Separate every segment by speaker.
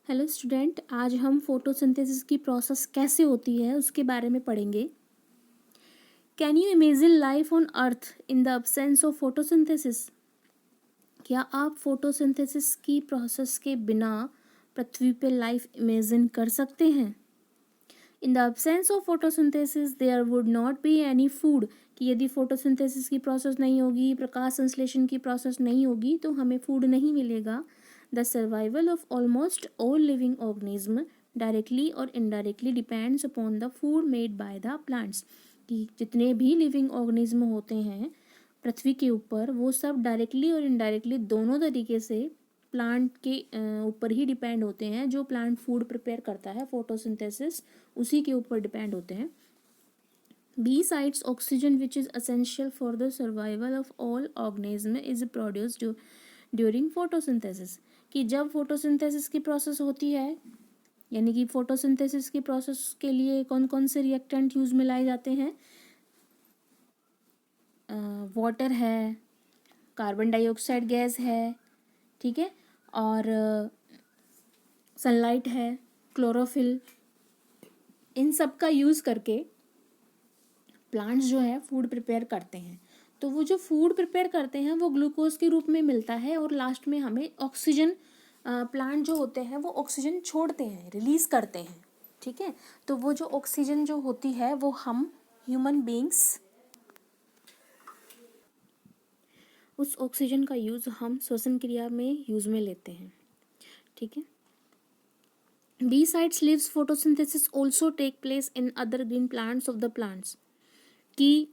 Speaker 1: Hello student, आज हम photosynthesis की प्रोसेस कैसे होती है उसके बारे में पढ़ेंगे। Can you imagine life on earth in the absence of photosynthesis? क्या आप फोटोसिंथेसिस की प्रोसेस के बिना पृथ्वी पे लाइफ इमेजिन कर सकते हैं? In the absence of photosynthesis there would not be any food. कि यदि फोटोसिंथेसिस की प्रोसेस नहीं होगी, प्रकाश संश्लेषण की प्रोसेस नहीं होगी, तो हमें फूड नहीं मिलेगा। The survival of almost all living organism directly और indirectly depends upon the food made by the plants. कि जितने भी लिविंग ऑर्गेनिज्म होते हैं पृथ्वी के ऊपर, वो सब डायरेक्टली और इनडायरेक्टली दोनों तरीके से प्लांट के ऊपर ही डिपेंड होते हैं। जो प्लांट फूड प्रिपेयर करता है, फोटोसिंथेसिस, उसी के ऊपर डिपेंड होते हैं। Besides oxygen, which is essential for the survival of all organism, is produced during photosynthesis। कि जब फोटोसिंथेसिस की प्रोसेस होती है, यानी कि फोटोसिंथेसिस की प्रोसेस के लिए कौन कौन से रिएक्टेंट यूज में लाए जाते हैं? वाटर है, कार्बन डाइऑक्साइड गैस है, ठीक है, और सनलाइट है, क्लोरोफिल, इन सब का यूज़ करके प्लांट्स जो है फूड प्रिपेयर करते हैं। तो वो जो फूड प्रिपेयर करते हैं वो ग्लूकोज के रूप में मिलता है, और लास्ट में हमें ऑक्सीजन, प्लांट जो होते हैं वो ऑक्सीजन छोड़ते हैं, रिलीज करते हैं, ठीक है। तो वो जो ऑक्सीजन जो होती है वो हम ह्यूमन बींग्स, उस ऑक्सीजन का यूज़ हम श्वसन क्रिया में यूज़ में लेते हैं, ठीक है। Besides leaves, photosynthesis also take place in other green plants of the plants। कि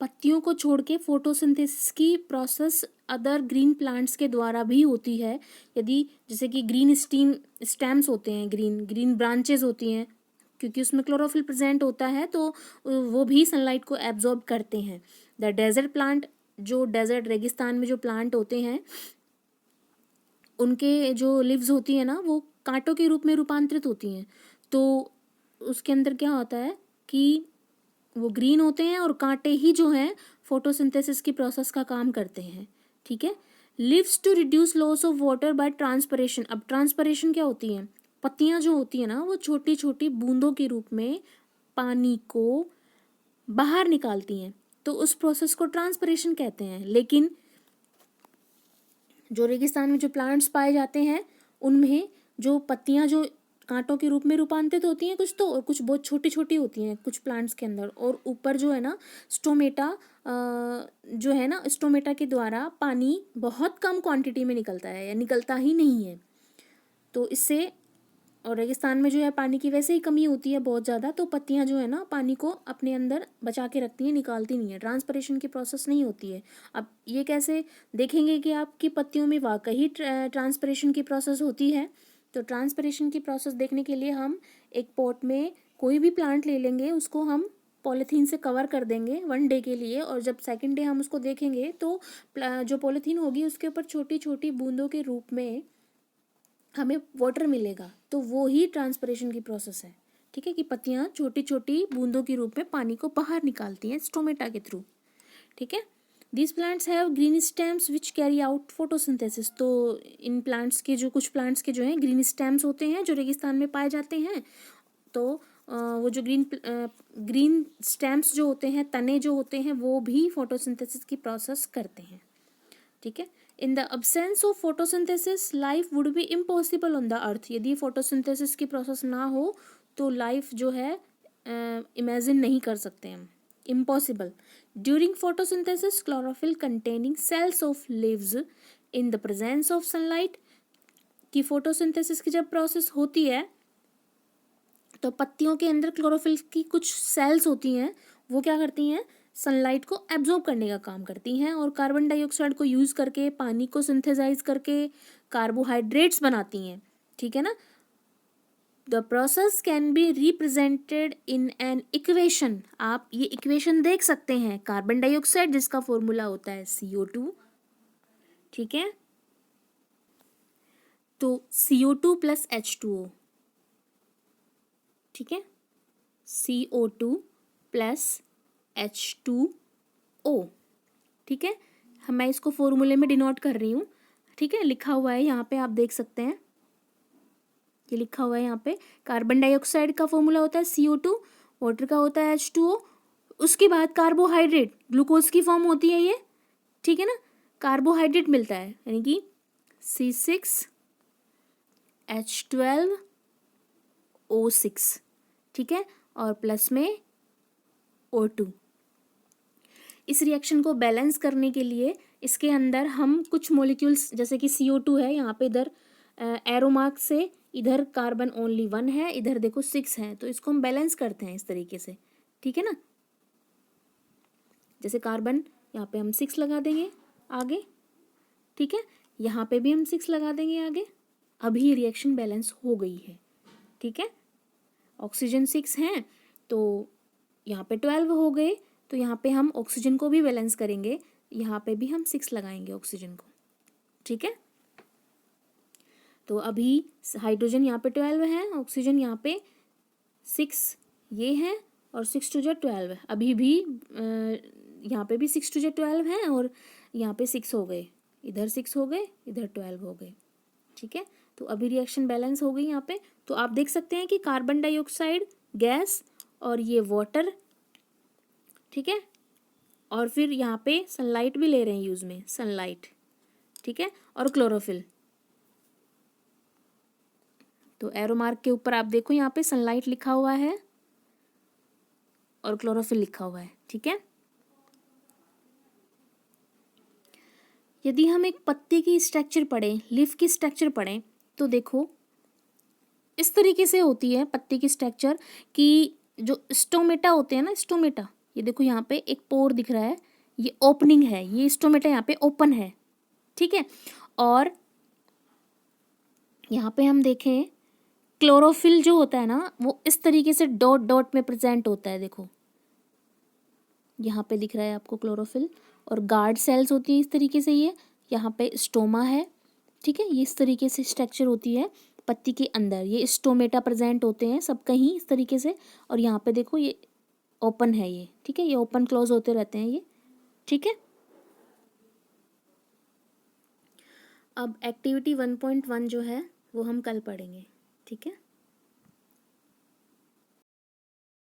Speaker 1: पत्तियों को छोड़ के फोटोसिंथेसिस की प्रोसेस अदर ग्रीन प्लांट्स के द्वारा भी होती है। यदि जैसे कि ग्रीन स्टेम्स होते हैं, ग्रीन ग्रीन ब्रांचेस होती हैं, क्योंकि उसमें क्लोरोफिल प्रेजेंट होता है, तो वो भी सनलाइट को एब्जॉर्ब करते हैं। द डेजर्ट प्लांट, जो डेजर्ट रेगिस्तान में जो प्लांट होते हैं, उनके जो लिव्स होती है ना, वो कांटों के रूप में रूपांतरित होती हैं। तो उसके अंदर क्या होता है कि वो ग्रीन होते हैं, और कांटे ही जो हैं फोटोसिंथेसिस की प्रोसेस का काम करते हैं, ठीक है। Leaves to reduce loss of water by transpiration. अब ट्रांसपरेशन क्या होती है? पत्तियां जो होती है ना, वो छोटी छोटी बूंदों के रूप में पानी को बाहर निकालती हैं, तो उस प्रोसेस को ट्रांसपरेशन कहते हैं। लेकिन जो रेगिस्तान में जो प्लांट्स पाए जाते हैं, उनमें जो पत्तियां जो कांटों के रूप में रूपांतरित होती हैं कुछ तो, और कुछ बहुत छोटी छोटी होती हैं कुछ प्लांट्स के अंदर, और ऊपर जो है ना स्टोमेटा, जो है ना स्टोमेटा के द्वारा पानी बहुत कम क्वांटिटी में निकलता है या निकलता ही नहीं है। तो इससे, और रेगिस्तान में जो है पानी की वैसे ही कमी होती है बहुत ज़्यादा, तो पत्तियां जो है ना पानी को अपने अंदर बचा के रखती हैं, निकालती नहीं है, ट्रांसपरेशन की प्रोसेस नहीं होती है। अब ये कैसे देखेंगे कि आपकी पत्तियों में वाकई ट्रांसपरेशन की प्रोसेस होती है? तो ट्रांसपरेशन की प्रोसेस देखने के लिए हम एक पॉट में कोई भी प्लांट ले लेंगे, उसको हम पॉलीथीन से कवर कर देंगे 1 डे के लिए, और जब सेकेंड डे हम उसको देखेंगे तो जो पॉलीथीन होगी उसके ऊपर छोटी छोटी बूंदों के रूप में हमें वाटर मिलेगा। तो वो ही ट्रांसपरेशन की प्रोसेस है, ठीक है, कि पत्तियां छोटी छोटी बूंदों के रूप में पानी को बाहर निकालती हैं स्टोमेटा के थ्रू, ठीक है। These plants have green stems which carry out photosynthesis. तो इन प्लांट्स के जो, कुछ प्लांट्स के जो हैं ग्रीन स्टेम्स होते हैं जो रेगिस्तान में पाए जाते हैं। तो वो जो ग्रीन स्टेम्स जो होते हैं, तने जो होते हैं, वो भी फोटोसिंथेसिस की प्रोसेस करते हैं, ठीक है। इन the absence of photosynthesis life would be impossible on the earth. यदि फोटोसिंथेसिस की प्रोसेस ना हो तो लाइफ जो है इमेजिन नहीं कर सकते हम, impossible. During photosynthesis chlorophyll containing cells of leaves in the presence of sunlight. की फोटोसिंथेसिस की जब प्रोसेस होती है तो पत्तियों के अंदर क्लोरोफिल की कुछ सेल्स होती हैं, वो क्या करती हैं? सनलाइट को एब्जॉर्ब करने का काम करती हैं, और कार्बन डाइऑक्साइड को यूज़ करके पानी को सिंथेसाइज करके कार्बोहाइड्रेट्स बनाती हैं, ठीक है ना। The process can be represented in an equation. आप ये इक्वेशन देख सकते हैं, कार्बन डाइऑक्साइड जिसका फॉर्मूला होता है CO2, ठीक है। तो CO2 प्लस H2O, ठीक है, CO2 प्लस H2O, ठीक है। मैं इसको फॉर्मूले में डिनोट कर रही हूँ, ठीक है, लिखा हुआ है यहाँ पे, आप देख सकते हैं। ये लिखा हुआ है यहाँ पे। कार्बन डाइऑक्साइड का फॉर्मूला होता है CO2, वाटर का होता है H2O। उसके बाद कार्बोहाइड्रेट, ग्लूकोज की फॉर्म होती है ये, ठीक है ना। कार्बोहाइड्रेट मिलता है यानी कि C6H12O6, ठीक है, और प्लस में O2। इस रिएक्शन को बैलेंस करने के लिए इसके अंदर हम कुछ मॉलिक्यूल्स, जैसे कि CO2 है यहाँ पे, इधर एरो मार्क से इधर कार्बन ओनली 1 है, इधर देखो 6 है, तो इसको हम बैलेंस करते हैं इस तरीके से, ठीक है ना। जैसे कार्बन यहाँ पे हम 6 लगा देंगे आगे, ठीक है, यहाँ पे भी हम 6 लगा देंगे आगे। अभी ये रिएक्शन बैलेंस हो गई है, ठीक है। ऑक्सीजन 6 हैं तो यहाँ पे 12 हो गए, तो यहाँ पे हम ऑक्सीजन को भी बैलेंस करेंगे, यहाँ पे भी हम 6 लगाएंगे ऑक्सीजन को, ठीक है। तो अभी हाइड्रोजन यहाँ पे 12 है, ऑक्सीजन यहाँ पे 6 ये है, और 6 2 12 है। अभी भी यहाँ पे भी 6 2 12 है, और यहाँ पे 6 हो गए, इधर 6 हो गए, इधर 12 हो गए, ठीक है। तो अभी रिएक्शन बैलेंस हो गई यहाँ पे। तो आप देख सकते हैं कि कार्बन डाइऑक्साइड गैस और ये वाटर, ठीक है, और फिर यहाँ पे सनलाइट भी ले रहे हैं यूज में, सनलाइट, ठीक है, और क्लोरोफिल। तो एरो मार्क के ऊपर आप देखो यहाँ पे सनलाइट लिखा हुआ है और क्लोरोफिल लिखा हुआ है, ठीक है। यदि हम एक पत्ती की स्ट्रक्चर पढ़ें, लीफ की स्ट्रक्चर पढ़ें, तो देखो इस तरीके से होती है पत्ती की स्ट्रक्चर कि जो स्टोमेटा होते हैं ना, स्टोमेटा, ये देखो यहाँ पे एक पोर दिख रहा है, ये ओपनिंग है, ये स्टोमेटा यहाँ पे ओपन है, ठीक है। और यहाँ पे हम देखें क्लोरोफिल जो होता है ना, वो इस तरीके से डॉट डॉट में प्रेजेंट होता है, देखो यहाँ पे दिख रहा है आपको क्लोरोफिल। और गार्ड सेल्स होती है इस तरीके से, ये यहाँ पे स्टोमा है, ठीक है, ये इस तरीके से स्ट्रक्चर होती है पत्ती के अंदर, ये स्टोमेटा प्रेजेंट होते हैं सब कहीं इस तरीके से। और यहाँ पे देखो ये ओपन है, ये ठीक है, ये ओपन क्लोज होते रहते हैं ये, ठीक है। अब एक्टिविटी 1.1 जो है वो हम कल पढ़ेंगे, ठीक है।